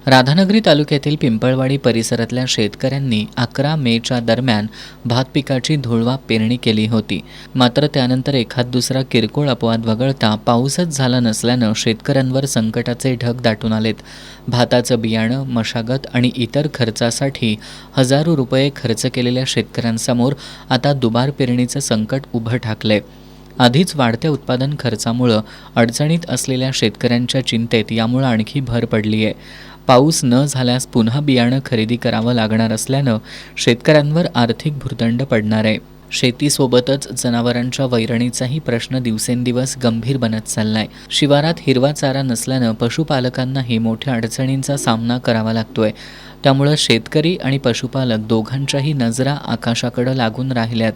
राधानगरी तालुक्यातील पिंपळवाडी परिसरातल्या शेतकऱ्यांनी 11 मेच्या दरम्यान भात पिकाची धुळवा पेरणी केली होती. मात्र त्यानंतर एखाद दुसरा किरकोळ अपवाद वगळता पाऊसच झाला नसल्यानं शेतकऱ्यांवर संकटाचे ढग दाटून आलेत. भाताचं बियाणं, मशागत आणि इतर खर्चासाठी हजारो रुपये खर्च केलेल्या शेतकऱ्यांसमोर आता दुबार पेरणीचं संकट उभं ठाकलंय. आधीच वाढत्या उत्पादन खर्चामुळं अडचणीत असलेल्या शेतकऱ्यांच्या चिंतेत यामुळे आणखी भर पडली आहे. पाऊस न झाल्यास पुन्हा बियाणं खरेदी करावं लागणार असल्यानं शेतकऱ्यांवर आर्थिक भुर्दंड पडणार आहे. शेतीसोबतच जनावरांच्या वैरणीचाही प्रश्न दिवसेंदिवस गंभीर बनत चाललाय. शिवारात हिरवा चारा नसल्यानं पशुपालकांनाही मोठ्या अडचणींचा सामना करावा लागतोय. त्यामुळं शेतकरी आणि पशुपालक दोघांच्याही नजरा आकाशाकडे लागून राहिल्यात.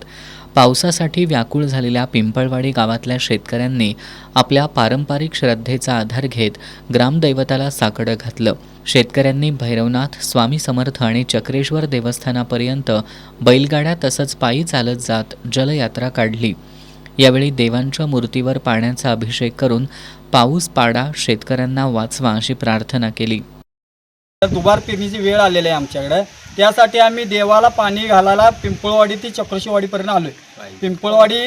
पावसासाठी व्याकुळ झालेल्या पिंपळवाडी गावातल्या शेतकऱ्यांनी आपल्या पारंपरिक श्रद्धेचा आधार घेत ग्रामदैवताला साकडं घातलं. शेतकऱ्यांनी भैरवनाथ, स्वामी समर्थ आणि चक्रेश्वर देवस्थानापर्यंत बैलगाड्या तसंच पायी चालत जात जलयात्रा काढली. यावेळी देवांच्या मूर्तीवर पाण्याचा अभिषेक करून पाऊस पाडा, शेतकऱ्यांना वाचवा अशी प्रार्थना केली. दुबार पेरणीची वेळ आलेली आहे आमच्याकडे. त्यासाठी आम्ही देवाला पाणी घालायला पिंपळवाडी ते चक्रेश्वरवाडीपर्यंत आलोय. पिंपळवाडी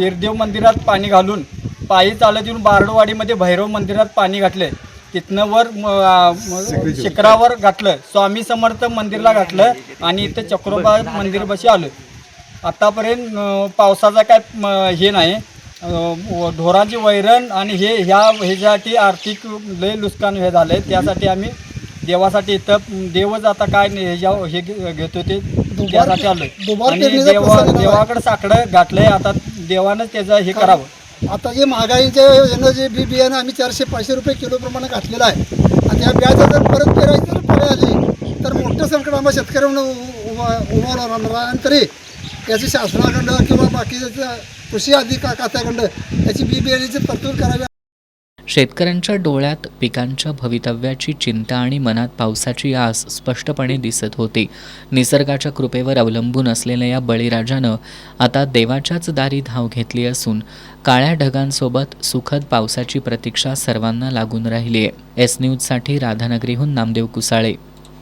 एरदेव मंदिरात पाणी घालून पायी चालत येऊन बारडवाडीमध्ये भैरव मंदिरात पाणी घातलं. तिथनं वर शिखरावर घातलं, स्वामी समर्थ मंदिरला घातलं आणि इथं चक्रोबा मंदिरपाशी आलो. आतापर्यंत पावसाचा काय हे नाही. ढोरांची वैरण आणि ह्यासाठी आर्थिक लय नुकसान हे झालं आहे. त्यासाठी आम्ही देवासाठी इथं देवच आता काय हे घेतो ते त्यासाठी आलोय आणि देवाकडे साकडं घातलंय. आता देवानं त्याचं हे करावं. आता जे महागाईच्या योजना जे बियाणं आम्ही 400-500 रुपये किलो प्रमाणे घातलेलं आहे आणि त्या बियाचं जर परत पेरायचं जर फळे आली तर मोठं संकट आम्हाला शेतकऱ्यांना उभं राहणार आहे. तरी याची शासनाकडं किंवा बाकीच्या कृषी खात्याकडं याची बियाण्याची तरतूद करावी. शेतकऱ्यांच्या डोळ्यात पिकांच्या भवितव्याची चिंता आणि मनात पावसाची आस स्पष्टपणे दिसत होती. निसर्गाच्या कृपेवर अवलंबून असलेल्या या बळीराजानं आता देवाच्याच दारी धाव घेतली असून काळ्या ढगांसोबत सुखद पावसाची प्रतीक्षा सर्वांना लागून राहिली आहे. एस न्यूजसाठी राधानगरीहून नामदेव कुसाळे.